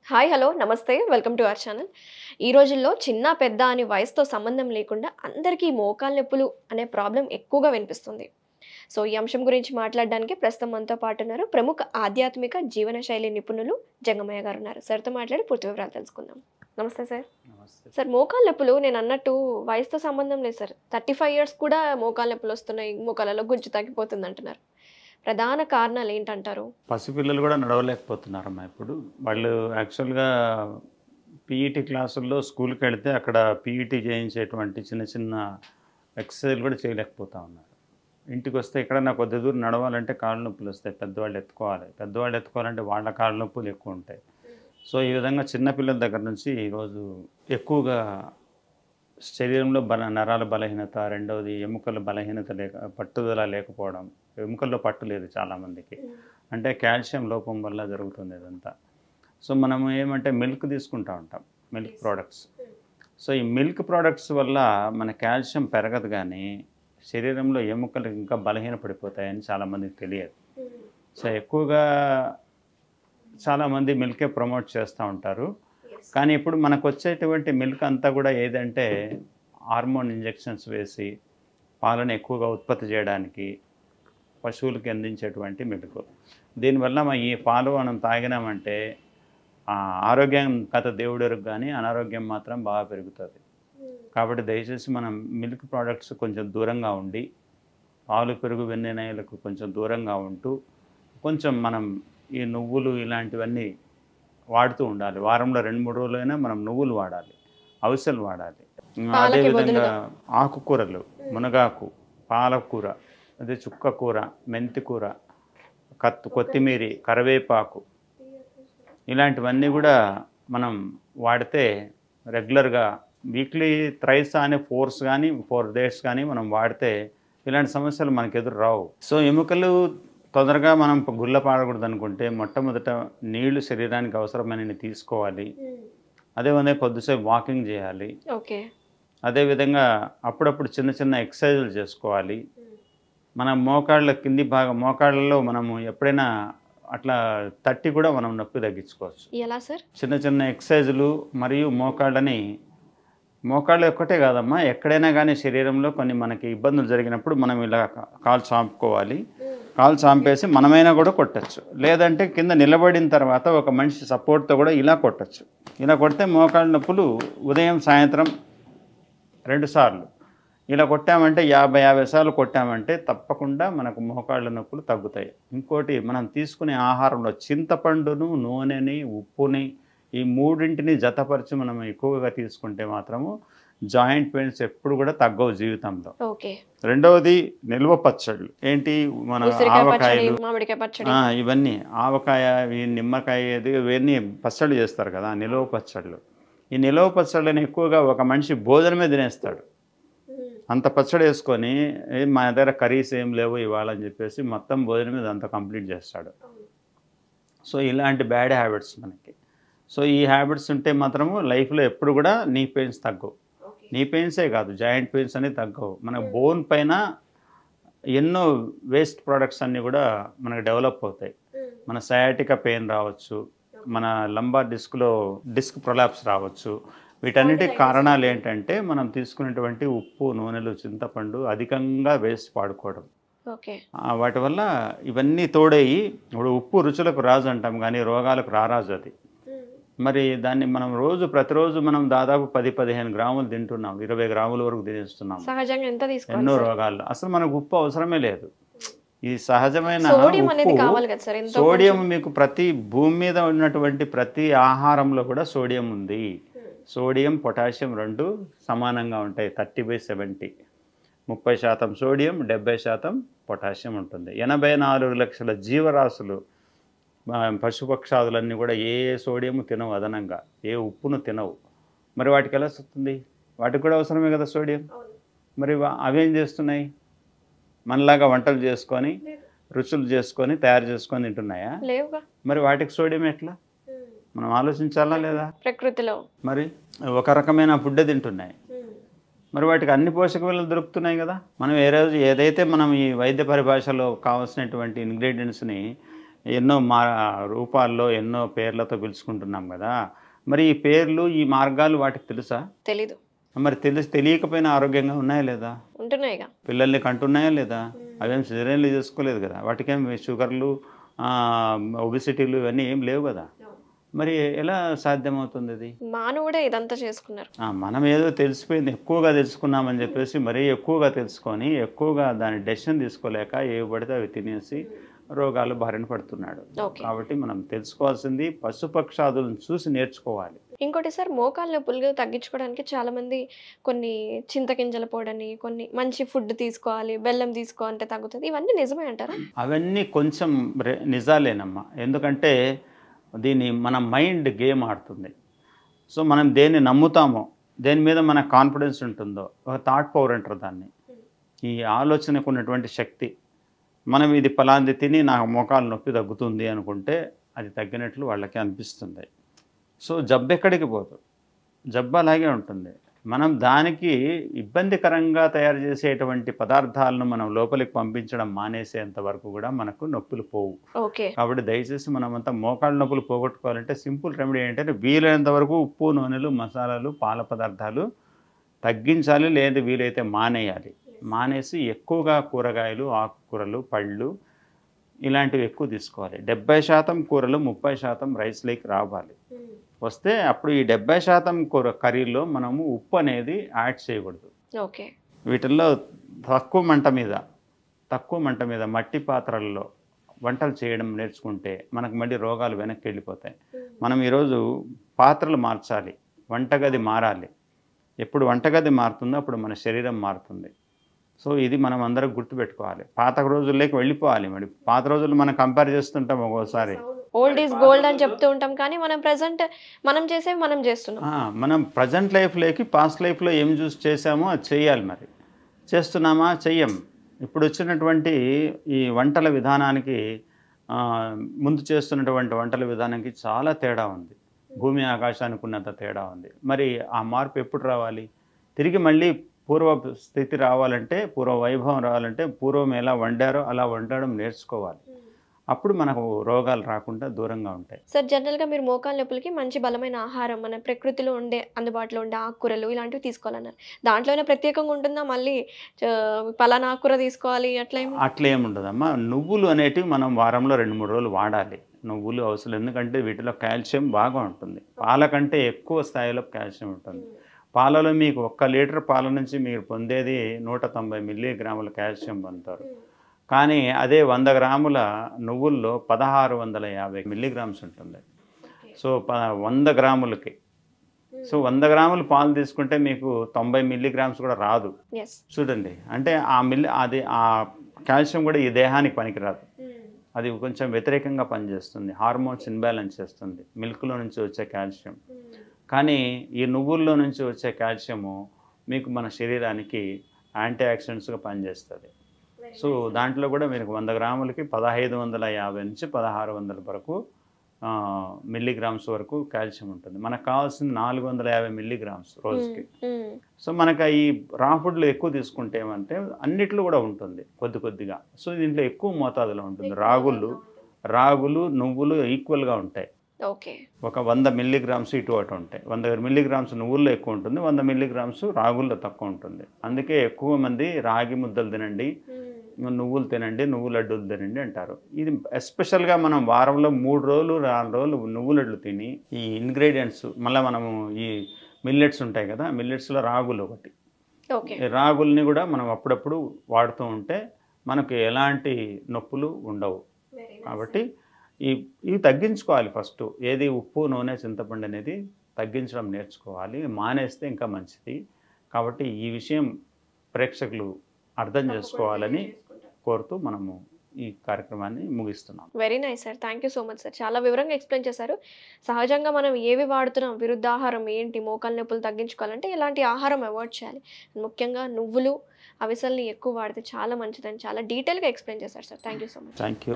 Hi hello నమస్తే welcome to our channel. ఈ రోజుల్లో చిన్న పెద్ద అని వయసుతో సంబంధం లేకుండా అందరికీ మోకాళ్ళ నొప్పులు అనే ప్రాబ్లం ఎక్కువగా వినిపిస్తుంది. సో ఈ అంశం గురించి మాట్లాడడానికి ప్రస్తుతం మనతో పాటు ఉన్నారు ప్రముఖ ఆధ్యాత్మిక జీవనశైలి నిపుణులు జంగమయ్య గారు ఉన్నారు. సార్తో మాట్లాడి పూర్తి వివరాలు తెలుసుకుందాం. నమస్తే సార్. నమస్తే. సార్, మోకాళ్ళ నొప్పులు నేను అన్నట్టు వయసుతో సంబంధం లేదు సార్. 35 ఇయర్స్ కూడా మోకాళ్ళ నొప్పులు వస్తున్నాయి, మోకాళ్ళలో గుజ్జు తగ్గిపోతుంది అంటున్నారు. ప్రధాన కారణాలు ఏంటంటారు? పసిపిల్లలు కూడా నడవలేకపోతున్నారమ్మా ఇప్పుడు. వాళ్ళు యాక్చువల్గా పీఈటీ క్లాసుల్లో స్కూల్కి వెళితే అక్కడ పీఈటీ చేయించేటువంటి చిన్న చిన్న ఎక్సర్సైజ్లు కూడా చేయలేకపోతా ఉన్నారు. ఇంటికి వస్తే ఎక్కడన్నా కొద్ది దూరం నడవాలంటే కాళ్ళ నొప్పులు వస్తాయి. పెద్దవాళ్ళు ఎత్తుకోవాలంటే వాళ్ళ కాళ్ళ నొప్పులు ఎక్కువ ఉంటాయి. సో ఈ విధంగా చిన్నపిల్లల దగ్గర నుంచి ఈరోజు ఎక్కువగా శరీరంలో నరాల బలహీనత, రెండవది ఎముకల బలహీనత పట్టుదల లేకపోవడం. ఎముకల్లో పట్టు లేదు చాలామందికి, అంటే కాల్షియం లోపం వల్ల జరుగుతుంది ఇదంతా. సో మనం ఏమంటే మిల్క్ తీసుకుంటూ ఉంటాం, మిల్క్ ప్రోడక్ట్స్. సో ఈ మిల్క్ ప్రోడక్ట్స్ వల్ల మన కాల్షియం పెరగదు, కానీ శరీరంలో ఎముకలు ఇంకా బలహీనపడిపోతాయని చాలామందికి తెలియదు. సో ఎక్కువగా చాలామంది మిల్కే ప్రమోట్ చేస్తూ ఉంటారు. కానీ ఇప్పుడు మనకు వచ్చేటువంటి మిల్క్ అంతా కూడా ఏదంటే హార్మోన్ ఇంజెక్షన్స్ వేసి పాలను ఎక్కువగా ఉత్పత్తి చేయడానికి పశువులకి అందించేటువంటి మిల్క్. దీనివల్ల ఈ పాలు మనం తాగినామంటే ఆరోగ్యం కథ దేవుడెరుగు, కానీ అనారోగ్యం మాత్రం బాగా పెరుగుతుంది. కాబట్టి దయచేసి మనం మిల్క్ ప్రోడక్ట్స్ కొంచెం దూరంగా ఉండి, పాలు పెరుగు వెన్నె నెయ్యలకు కొంచెం దూరంగా ఉంటూ, కొంచెం మనం ఈ నువ్వులు ఇలాంటివన్నీ వాడుతూ ఉండాలి. వారంలో 2-3 రోజులైనా మనం నువ్వులు వాడాలి, అవిసెలు వాడాలి. అదేవిధంగా ఆకుకూరలు, మునగాకు, పాలకూర, అదే చుక్కకూర, మెంతికూర, కొత్తిమీరి, కరివేపాకు, ఇలాంటివన్నీ కూడా మనం వాడితే రెగ్యులర్గా వీక్లీ థ్రైస్ అనే 4 డేస్ కానీ మనం వాడితే ఇలాంటి సమస్యలు మనకు ఎదురు రావు. సో ఎముకలు తొందరగా మనం గుళ్ళ పాడకూడదు అనుకుంటే మొట్టమొదట నీళ్లు శరీరానికి అవసరమైనవి తీసుకోవాలి. అదేవిధంగా కొద్దిసేపు వాకింగ్ చేయాలి. అదేవిధంగా అప్పుడప్పుడు చిన్న చిన్న ఎక్సర్సైజులు చేసుకోవాలి. మన మోకాళ్ళ కింది భాగం, మోకాళ్ళలో మనము ఎప్పుడైనా అట్లా తట్టి కూడా మనం నొప్పి తగ్గించుకోవచ్చు. ఎలా సార్? చిన్న చిన్న ఎక్సర్సైజులు మరియు మోకాళ్ళు ఒక్కటే కాదమ్మా, ఎక్కడైనా కానీ శరీరంలో కొన్ని మనకి ఇబ్బందులు జరిగినప్పుడు మనం ఇలా కాలు చాంపుకోవాలి. కాలు చాంపేసి మనమైనా కూడా కొట్టచ్చు. లేదంటే కింద నిలబడిన తర్వాత ఒక మనిషి సపోర్ట్తో కూడా ఇలా కొట్టచ్చు. ఇలా కొడితే మోకాళ్ళ నొప్పులు ఉదయం సాయంత్రం 2 సార్లు ఇలా కొట్టామంటే 50 సార్లు కొట్టామంటే తప్పకుండా మనకు మోకాళ్ళ నొప్పులు తగ్గుతాయి. ఇంకోటి, మనం తీసుకునే ఆహారంలో చింతపండును, నూనెని, ఉప్పుని, ఈ మూడింటిని జతపరిచి మనం ఎక్కువగా తీసుకుంటే మాత్రము జాయింట్ పెయిన్స్ ఎప్పుడు కూడా తగ్గవు జీవితంలో. రెండవది నిల్వ పచ్చళ్ళు. ఏంటి, మన ఆవకాయలు, ఇవన్నీ ఆవకాయ, నిమ్మకాయ, ఇవన్నీ పచ్చళ్ళు చేస్తారు కదా, నిల్వ పచ్చళ్ళు. ఈ నిల్వ పచ్చళ్ళని ఎక్కువగా ఒక మనిషి భోజనమే తినేస్తాడు. అంత పచ్చడి వేసుకొని మా దగ్గర కర్రీస్ ఏం లేవు ఇవాళ అని చెప్పేసి మొత్తం భోజనం మీద అంతా కంప్లీట్ చేస్తాడు. సో ఇలాంటి బ్యాడ్ హ్యాబిట్స్ మనకి. సో ఈ హ్యాబిట్స్ ఉంటే మాత్రము లైఫ్లో ఎప్పుడు కూడా నీ పెయిన్స్ తగ్గవు. నీ పెయిన్సే కాదు, జాయింట్ పెయిన్స్ అనేవి తగ్గవు. మన బోన్ పైన ఎన్నో వేస్ట్ ప్రోడక్ట్స్ అన్నీ కూడా మనకు డెవలప్ అవుతాయి. మన సయాటికా పెయిన్ రావచ్చు, మన లంబార్ డిస్క్ ప్రొలాప్స్ రావచ్చు. వీటన్నిటికి కారణాలు ఏంటంటే మనం తీసుకునేటువంటి ఉప్పు, నూనెలు, చింతపండు అధికంగా వేస్ట్ పాడుకోవడం. వాటి వల్ల ఇవన్నీ తోడయి, ఇప్పుడు ఉప్పు రుచులకు రాజు అంటాం కానీ రోగాలకు రారాజు అది. మరి దాన్ని మనం ప్రతిరోజు మనం దాదాపు 10-15 గ్రాములు తింటున్నాం, 20 గ్రాముల వరకు తినేస్తున్నాం. ఎన్నో రోగాలు. అసలు మనకు ఉప్పు అవసరమే లేదు. ఈ సహజమైన సోడియం మీకు ప్రతి భూమి మీద ఉన్నటువంటి ప్రతి ఆహారంలో కూడా సోడియం ఉంది. సోడియం, పొటాషియం 2 సమానంగా ఉంటాయి. 30/70, 30% సోడియం, 70% పొటాషియం ఉంటుంది. 84 లక్షల జీవరాశులు, పశుపక్షాదులన్నీ కూడా ఏ సోడియం తినవు, అదనంగా ఏ ఉప్పును తినవు. మరి వాటికి ఎలా వస్తుంది? వాటికి కూడా అవసరమే కదా సోడియం. మరి అవేం చేస్తున్నాయి? మనలాగా వంటలు చేసుకొని, రుచులు చేసుకొని, తయారు చేసుకొని తింటున్నాయా? మరి వాటికి సోడియం ఎట్లా? మనం ఆలోచించాలా లేదా? ప్రకృతిలో మరి ఒక రకమైన ఫుడ్ తింటున్నాయి, మరి వాటికి అన్ని పోషక విలువలు దొరుకుతున్నాయి కదా. మనం ఏదైతే మనం ఈ వైద్య పరిభాషలో కావాల్సినటువంటి ఇంగ్రీడియంట్స్ని ఎన్నో రూపాల్లో ఎన్నో పేర్లతో పిలుచుకుంటున్నాం కదా. మరి ఈ పేర్లు ఈ మార్గాలు వాటికి తెలుసా? తెలీదు. మరి తెలియకపోయినా ఆరోగ్యంగా ఉన్నాయా లేదా? ఉంటున్నాయిగా. పిల్లల్ని కంటున్నాయా లేదా? అవేం సిజరేన్లు చేసుకోలేదు కదా. వాటికేం షుగర్లు ఒబిసిటీలు ఇవన్నీ ఏం లేవు కదా. మరి ఎలా సాధ్యమవుతుంది అది? మానవుడే ఇదంతా చేసుకున్నారు. మనం ఏదో తెలిసిపోయింది ఎక్కువగా తెలుసుకున్నామని చెప్పేసి మరీ ఎక్కువగా తెలుసుకొని ఎక్కువగా దాని డెసిషన్ తీసుకోలేక ఏవి పడితే అవి తినేసి రోగాలు బారిన పడుతున్నాడు. కాబట్టి మనం తెలుసుకోవాల్సింది పశుపక్షాదులను చూసి నేర్చుకోవాలి. ఇంకోటి సార్, మోకాళ్ళ నొప్పులు తగ్గించుకోవడానికి చాలా మంది కొన్ని చింతగింజల పొడని, కొన్ని మంచి ఫుడ్ తీసుకోవాలి, బెల్లం తీసుకోవాలంటే తగ్గుతుంది, ఇవన్నీ నిజమే అంటారా? అవన్నీ కొంచెం నిజాలేనమ్మా. ఎందుకంటే దీన్ని మన మైండ్ గేమ్ ఆడుతుంది. సో మనం దేన్ని నమ్ముతామో, దేని మీద మన కాన్ఫిడెన్స్ ఉంటుందో, ఒక థాట్ పవర్ అంటారు దాన్ని. ఈ ఆలోచనకు ఉన్నటువంటి శక్తి. మనం ఇది పలాంది తిని నాకు మోకాలు నొప్పి తగ్గుతుంది అనుకుంటే అది తగ్గినట్లు వాళ్ళకి అనిపిస్తుంది. సో జబ్బు ఎక్కడికి పోదు, జబ్బు అలాగే ఉంటుంది. మనం దానికి ఇబ్బందికరంగా తయారు చేసేటువంటి పదార్థాలను మనం లోపలికి పంపించడం మానేసేంత వరకు కూడా మనకు నొప్పులు పోవు. కాబట్టి దయచేసి మనమంతా మోకాళ్ళ నొప్పులు పోగొట్టుకోవాలంటే సింపుల్ రెమెడీ ఏంటంటే వీలైనంత వరకు ఉప్పు, నూనెలు, మసాలాలు, పాల పదార్థాలు తగ్గించాలి, లేదా వీలైతే మానేయాలి. మానేసి ఎక్కువగా కూరగాయలు, ఆకుకూరలు, పళ్ళు ఇలాంటివి ఎక్కువ తీసుకోవాలి. 70% కూరలు, 30% రైస్లోకి రావాలి. వస్తే అప్పుడు ఈ 70% కర్రీలో మనము ఉప్పు అనేది యాడ్ చేయకూడదు. వీటిల్లో తక్కువ మంట మీద మట్టి పాత్రల్లో వంటలు చేయడం నేర్చుకుంటే మనకు మళ్ళీ రోగాలు వెనక్కి వెళ్ళిపోతాయి. మనం ఈరోజు పాత్రలు మార్చాలి, వంటగది మారాలి. ఎప్పుడు వంటగది మారుతుందో అప్పుడు మన శరీరం మారుతుంది. సో ఇది మనం అందరం గుర్తుపెట్టుకోవాలి. పాత రోజుల్లోకి వెళ్ళిపోవాలి. మరి పాత రోజులు మనం కంపేర్ చేస్తుంటాం ఒక్కోసారి. ఓల్డ్ ఈజ్ గోల్డ్ అని చెప్తూ ఉంటాం, కానీ మనం చేసేవి మనం చేస్తున్నాం. మనం ప్రజెంట్ లైఫ్లోకి పాస్ట్ లైఫ్లో ఏం చూసి చేసామో అది చేయాలి. మరి చేస్తున్నామా? చెయ్యం. ఇప్పుడు వచ్చినటువంటి ఈ వంటల విధానానికి ముందు చేస్తున్నటువంటి వంటల విధానానికి చాలా తేడా ఉంది. భూమి ఆకాశానికి ఉన్నంత తేడా ఉంది. మరి ఆ మార్పు ఎప్పుడు రావాలి? తిరిగి మళ్ళీ పూర్వ స్థితి రావాలంటే, పూర్వ వైభవం రావాలంటే పూర్వం ఎలా వండారో అలా వండడం నేర్చుకోవాలి. అప్పుడు మనకు రోగాలు రాకుండా దూరంగా ఉంటాయి. సార్, జనరల్గా మీరు మోకాళ్ళ నొప్పులకి మంచి బలమైన ఆహారం, మన ప్రకృతిలో అందుబాటులో ఉండే ఆకుకూరలు ఇలాంటివి తీసుకోవాలన్నారు. దాంట్లోనే ప్రత్యేకంగా ఉంటుందా? మళ్ళీ పలానా ఆకుకూర తీసుకోవాలి అట్లేం ఉండదమ్మా. నువ్వులు అనేటివి మనం వారంలో 2-3 రోజులు వాడాలి. నువ్వులు అవసరం, ఎందుకంటే వీటిలో కాల్షియం బాగా ఉంటుంది. పాల కంటే ఎక్కువ స్థాయిలో కాల్షియం ఉంటుంది. పాలలో మీకు 1 లీటర్ పాల నుంచి మీరు పొందేది 190 మిల్లీగ్రాముల కాల్షియం పొందుతారు. కానీ అదే 100 గ్రాముల నువ్వుల్లో 1650 మిల్లీగ్రామ్స్ ఉంటుంది. సో 100 గ్రాములకి. సో 100 గ్రాములు పాలు తీసుకుంటే మీకు 90 మిల్లీగ్రామ్స్ కూడా రాదు. చూడండి, అంటే ఆ కాల్షియం కూడా ఈ దేహానికి పనికిరాదు. అది కొంచెం వ్యతిరేకంగా పనిచేస్తుంది, హార్మోన్స్ ఇన్బ్యాలెన్స్ చేస్తుంది, మిల్క్లో నుంచి వచ్చే కాల్షియం. కానీ ఈ నువ్వుల్లో నుంచి వచ్చే కాల్షియము మీకు మన శరీరానికి యాంటీ ఆక్సిడెంట్స్గా పనిచేస్తుంది. సో దాంట్లో కూడా మీకు 100 గ్రాములకి 1550 నుంచి 1600 వరకు మిల్లీగ్రామ్స్ వరకు కాల్షియం ఉంటుంది. మనకు కావాల్సింది 450 మిల్లీగ్రామ్స్ రోజుకి. సో మనకు ఈ రా ఫుడ్లు ఎక్కువ తీసుకుంటే ఏమంటే అన్నిట్లో కూడా ఉంటుంది కొద్దిగా. సో దీంట్లో ఎక్కువ మోతాదులో ఉంటుంది. రాగులు, నువ్వులు ఈక్వల్గా ఉంటాయి. ఒక 100 మిల్లీగ్రామ్స్ ఇటు అటు ఉంటాయి. 100 మిల్లీగ్రామ్స్ నువ్వుల్లో ఎక్కువ ఉంటుంది, 100 మిల్లీగ్రామ్స్ రాగుల్లో తక్కువ ఉంటుంది. అందుకే ఎక్కువ మంది రాగి ముద్దలు తినండి, నువ్వులు తినండి, నువ్వు లడ్డూలు తినండి అంటారు. ఇది ఎస్పెషల్గా మనం వారంలో 3 రోజులు 4 రోజులు నువ్వు లడ్లు తిని ఈ ఇంగ్రీడియంట్స్ మళ్ళీ మనము ఈ మిల్లెట్స్ ఉంటాయి కదా, మిల్లెట్స్లో రాగులు ఒకటి, రాగుల్ని కూడా మనం అప్పుడప్పుడు వాడుతూ ఉంటే మనకు ఎలాంటి నొప్పులు ఉండవు. కాబట్టి ఇవి తగ్గించుకోవాలి. ఫస్ట్ ఏది ఉప్పు, నూనె, చింతపండు అనేది తగ్గించడం నేర్చుకోవాలి. మానేస్తే ఇంకా మంచిది. కాబట్టి ఈ విషయం ప్రేక్షకులు అర్థం చేసుకోవాలని కోరుతూ మనము ఈ కార్యక్రమాన్ని ముగిస్తున్నాం. Very nice sir, thank you so much sir. చాలా వివరంగా ఎక్స్ప్లెయిన్ చేశారు. సహజంగా మనం ఏవి వాడుతున్నాం, విరుద్ధాహారం ఏంటి, మోకాళ్ళ నొప్పులు తగ్గించుకోవాలంటే ఎలాంటి ఆహారం అవాయిడ్ చేయాలి, ముఖ్యంగా నువ్వులు, అవిసల్ని ఎక్కువ వాడితే చాలా మంచిదని చాలా డీటెయిల్గా ఎక్స్ప్లెయిన్ చేశారు sir. Thank you so much. Thank you.